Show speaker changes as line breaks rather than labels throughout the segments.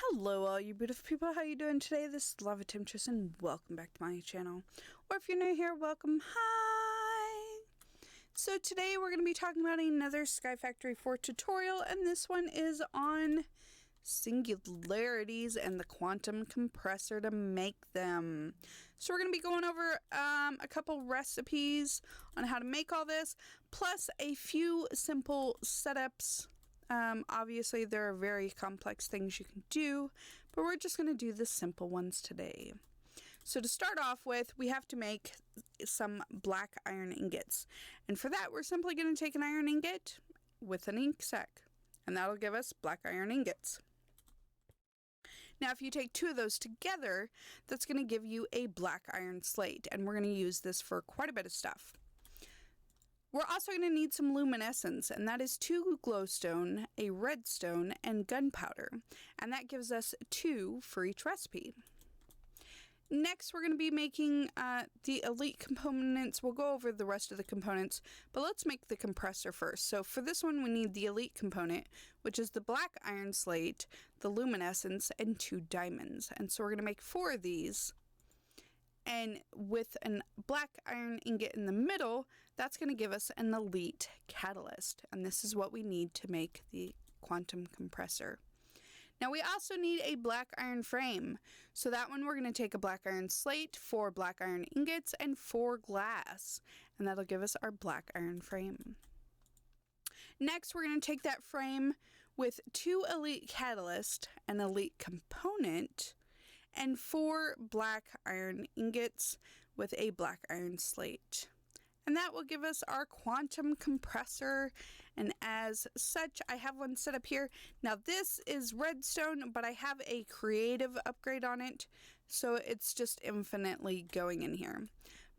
Hello all you beautiful people, how you doing today? This is Lava Temptress and welcome back to my channel. Or if you're new here, welcome. Hi! So today we're going to be talking about another Sky Factory 4 tutorial, and this one is on singularities and the quantum compressor to make them. So we're going to be going over a couple recipes on how to make all this, plus a few simple setups. Obviously there are very complex things you can do, but we're just going to do the simple ones today. So to start off with, we have to make some black iron ingots. And for that, we're simply going to take an iron ingot with an ink sac, and that'll give us black iron ingots. Now, if you take two of those together, that's going to give you a black iron slate, and we're going to use this for quite a bit of stuff. We're also going to need some luminescence, and that is 2 glowstone, a redstone, and gunpowder, and that gives us 2 for each recipe. Next, we're going to be making the elite components. We'll go over the rest of the components, but let's make the compressor first. So for this one, we need the elite component, which is the black iron slate, the luminescence, and 2 diamonds. And so we're going to make 4 of these. And with a black iron ingot in the middle, that's going to give us an elite catalyst. And this is what we need to make the quantum compressor. Now we also need a black iron frame. So that one we're going to take a black iron slate, 4 black iron ingots, and 4 glass. And that'll give us our black iron frame. Next, we're going to take that frame with 2 elite catalyst, an elite component, and 4 black iron ingots with a black iron slate. And that will give us our quantum compressor, and as such, I have one set up here. Now this is redstone, but I have a creative upgrade on it, so it's just infinitely going in here.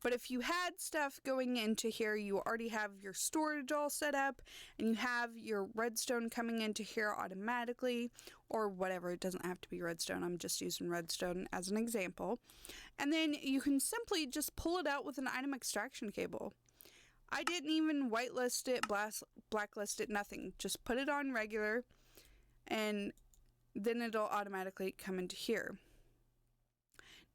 But if you had stuff going into here, you already have your storage all set up, and you have your redstone coming into here automatically, or whatever. It doesn't have to be redstone. I'm just using redstone as an example. And then you can simply just pull it out with an item extraction cable. I didn't even whitelist it, blacklist it, nothing. Just put it on regular, and then it'll automatically come into here.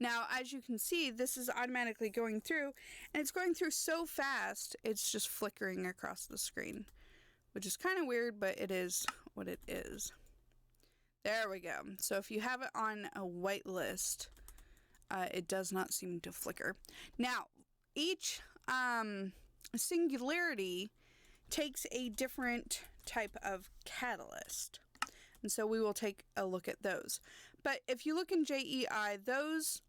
Now, as you can see, this is automatically going through, and it's going through so fast, it's just flickering across the screen, which is kind of weird, but it is what it is. There we go. So if you have it on a whitelist, it does not seem to flicker. Now, each singularity takes a different type of catalyst, and so we will take a look at those. But if you look in JEI, those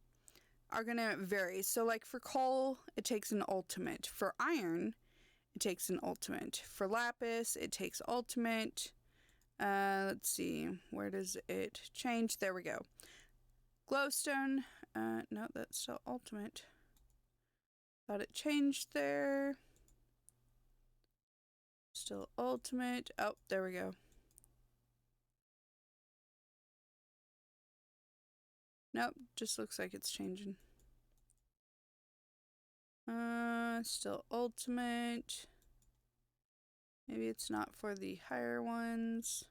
are going to vary. So like for coal, it takes an ultimate. For iron, it takes an ultimate. For lapis, it takes ultimate. Let's see, where does it change? There we go. Glowstone, no, that's still ultimate. Thought it changed there. Still ultimate. Oh, there we go. Nope, just looks like it's changing. Still ultimate. Maybe it's not for the higher ones.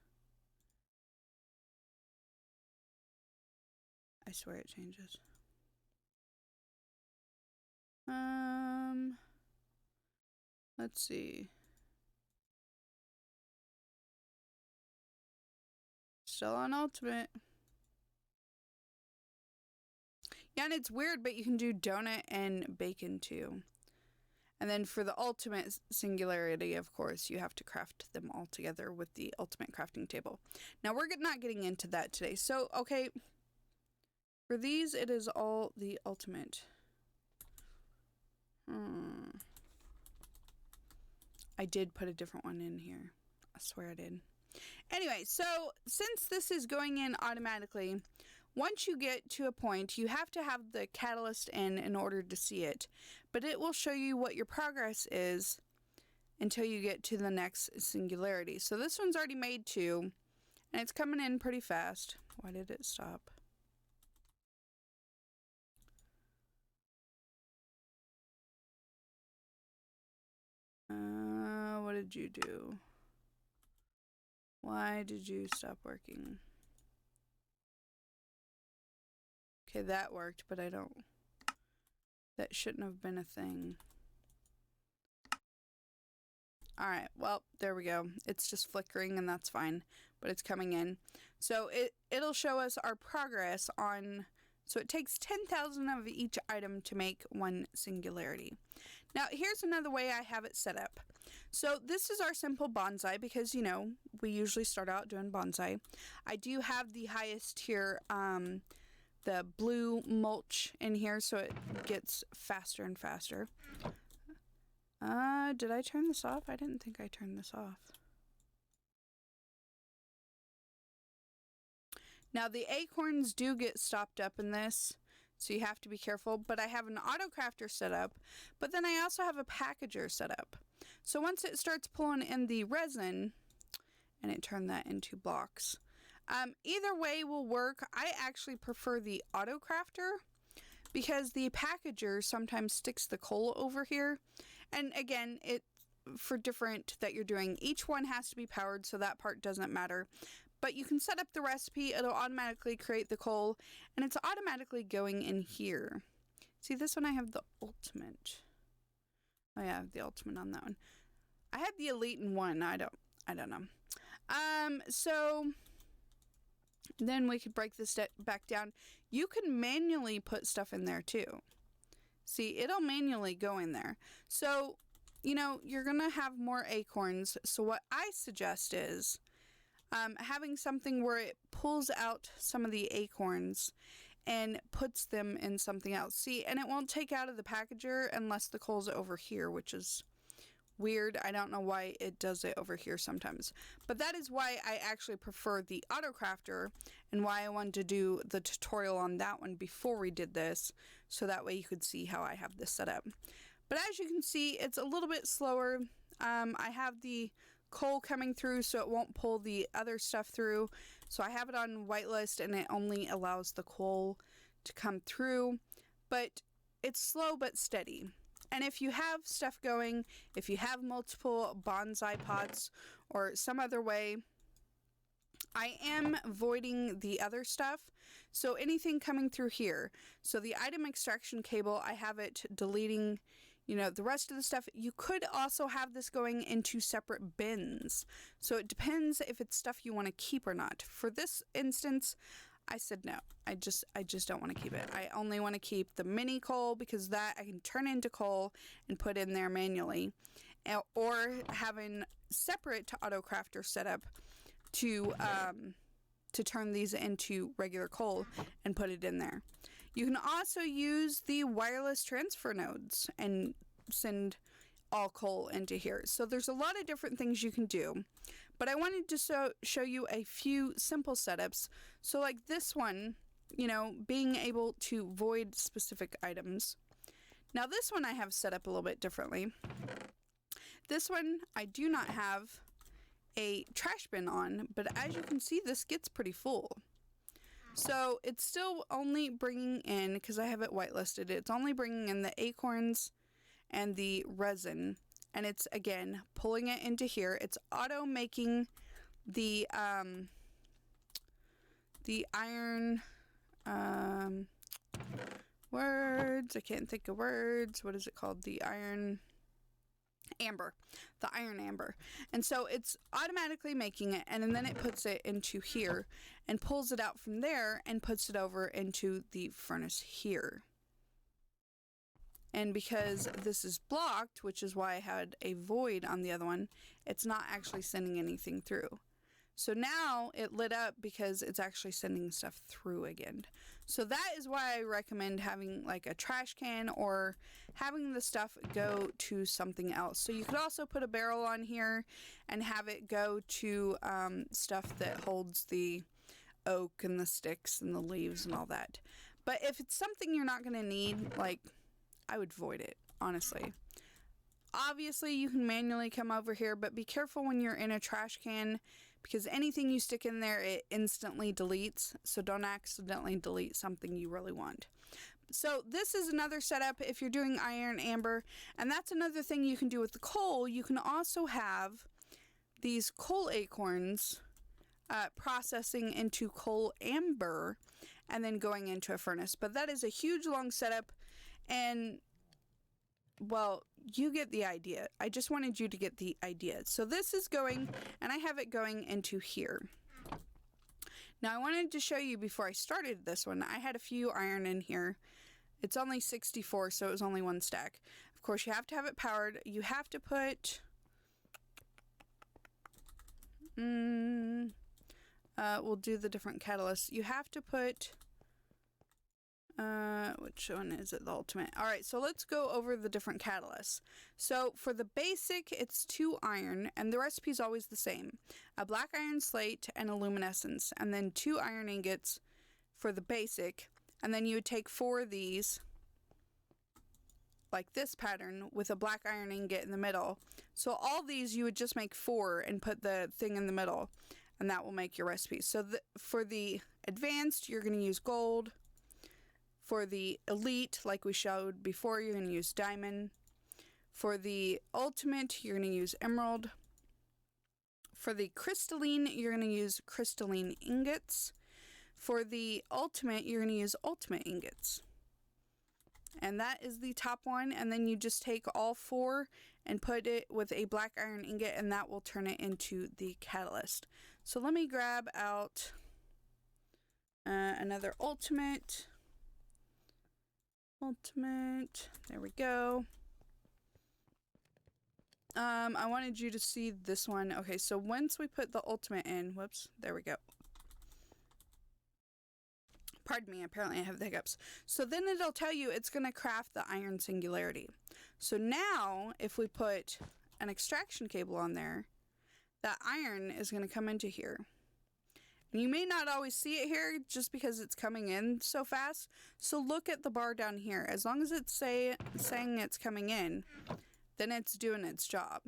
I swear it changes. Let's see. Still on ultimate. Yeah, and it's weird, but you can do donut and bacon too. And then for the ultimate singularity, of course, you have to craft them all together with the ultimate crafting table. Now, we're not getting into that today. So, okay, for these, it is all the ultimate. I did put a different one in here. I swear I did. Anyway, so since this is going in automatically, once you get to a point, you have to have the catalyst in order to see it. But it will show you what your progress is until you get to the next singularity. So this one's already made 2, and it's coming in pretty fast. Why did it stop? What did you do? Why did you stop working? Okay, that worked, but I don't... That shouldn't have been a thing. Alright, well, there we go. It's just flickering and that's fine, but it's coming in. So it'll show us our progress on... So it takes 10,000 of each item to make one singularity. Now, here's another way I have it set up. So this is our simple bonsai because, you know, we usually start out doing bonsai. I do have the highest tier, the blue mulch in here, so it gets faster and faster. Did I turn this off? I didn't think I turned this off. Now, the acorns do get stopped up in this, so you have to be careful, but I have an auto crafter set up, but then I also have a packager set up. So once it starts pulling in the resin, and it turned that into blocks, either way will work. I actually prefer the auto crafter because the packager sometimes sticks the coal over here. And again, for different that you're doing, each one has to be powered, so that part doesn't matter. But you can set up the recipe, it'll automatically create the coal, and it's automatically going in here. See, this one I have the ultimate. Oh yeah, I have the ultimate on that one. I have the elite in one, I don't know. So then we could break this back down. You can manually put stuff in there too. See, it'll manually go in there. So, you know, you're gonna have more acorns. So what I suggest is having something where it pulls out some of the acorns and puts them in something else. See, and it won't take out of the packager unless the coal's over here, which is weird. I don't know why it does it over here sometimes. But that is why I actually prefer the auto crafter and why I wanted to do the tutorial on that one before we did this, so that way you could see how I have this set up. But as you can see, it's a little bit slower. I have the coal coming through so it won't pull the other stuff through. So I have it on whitelist and it only allows the coal to come through. But it's slow but steady. And if you have stuff going, if you have multiple bonsai pots or some other way, I am voiding the other stuff. So anything coming through here. So the item extraction cable, I have it deleting, you know, the rest of the stuff. You could also have this going into separate bins. So it depends if it's stuff you want to keep or not. For this instance, I said no. I just don't want to keep it. I only want to keep the mini coal because that I can turn into coal and put in there manually. Or having separate to auto crafter setup to turn these into regular coal and put it in there. You can also use the wireless transfer nodes and send all coal into here. So there's a lot of different things you can do. But I wanted to show you a few simple setups. So like this one, you know, being able to void specific items. Now this one I have set up a little bit differently. This one I do not have a trash bin on, but as you can see, this gets pretty full. So it's still only bringing in, because I have it whitelisted, it's only bringing in the acorns and the resin. And it's, again, pulling it into here. It's auto making the iron, words, I can't think of words. What is it called? The iron amber. The iron amber. And so it's automatically making it, and then it puts it into here and pulls it out from there and puts it over into the furnace here. And because this is blocked, which is why I had a void on the other one, it's not actually sending anything through. So now it lit up because it's actually sending stuff through again. So that is why I recommend having like a trash can or having the stuff go to something else. So you could also put a barrel on here and have it go to stuff that holds the oak and the sticks and the leaves and all that. But if it's something you're not going to need, like, I would void it, honestly. Obviously, you can manually come over here, but be careful when you're in a trash can because anything you stick in there, it instantly deletes. So don't accidentally delete something you really want. So this is another setup if you're doing iron amber. And that's another thing you can do with the coal. You can also have these coal acorns processing into coal amber and then going into a furnace. But that is a huge long setup, and well, you get the idea. I just wanted you to get the idea. So this is going, and I have it going into here. Now I wanted to show you before I started this one, I had a few iron in here. It's only 64, so it was only one stack. Of course, you have to have it powered. You have to put, we'll do the different catalysts. You have to put, which one is it, the ultimate? All right, so let's go over the different catalysts. So for the basic, it's 2 iron, and the recipe is always the same. A black iron slate and a luminescence, and then 2 iron ingots for the basic, and then you would take 4 of these, like this pattern, with a black iron ingot in the middle. So all these you would just make 4 and put the thing in the middle, and that will make your recipe. So for the advanced, you're going to use gold. For the elite, like we showed before, you're going to use diamond. For the ultimate, you're going to use emerald. For the crystalline, you're going to use crystalline ingots. For the ultimate, you're going to use ultimate ingots. And that is the top one, and then you just take all 4 and put it with a black iron ingot, and that will turn it into the catalyst. So let me grab out another ultimate. There we go. I wanted you to see this one. Okay, so once we put the ultimate in, whoops, there we go. Pardon me, apparently I have the hiccups. So then it'll tell you it's going to craft the iron singularity. So now, if we put an extraction cable on there, that iron is going to come into here. And you may not always see it here just because it's coming in so fast. So look at the bar down here. As long as it's saying it's coming in, then it's doing its job.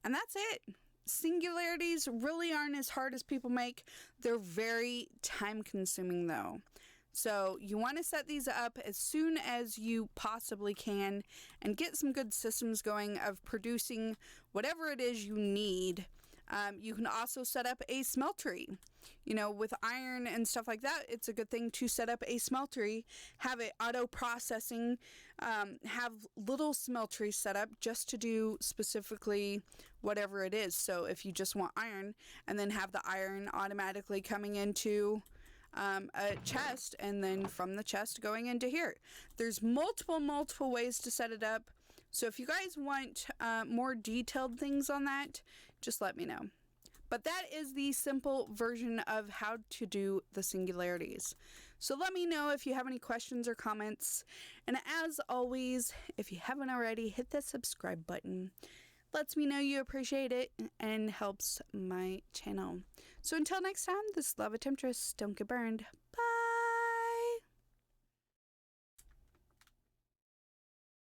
And that's it. Singularities really aren't as hard as people make. They're very time consuming though. So you want to set these up as soon as you possibly can and get some good systems going of producing whatever it is you need. You can also set up a smeltery. You know, with iron and stuff like that, it's a good thing to set up a smeltery, have it auto processing, have little smelteries set up just to do specifically whatever it is. So if you just want iron, and then have the iron automatically coming into a chest, and then from the chest going into here. There's multiple ways to set it up. So if you guys want more detailed things on that, just let me know. But that is the simple version of how to do the singularities. So let me know if you have any questions or comments. And as always, if you haven't already, hit the subscribe button. Lets me know you appreciate it and helps my channel. So until next time, this is Lava Temptress. Don't get burned.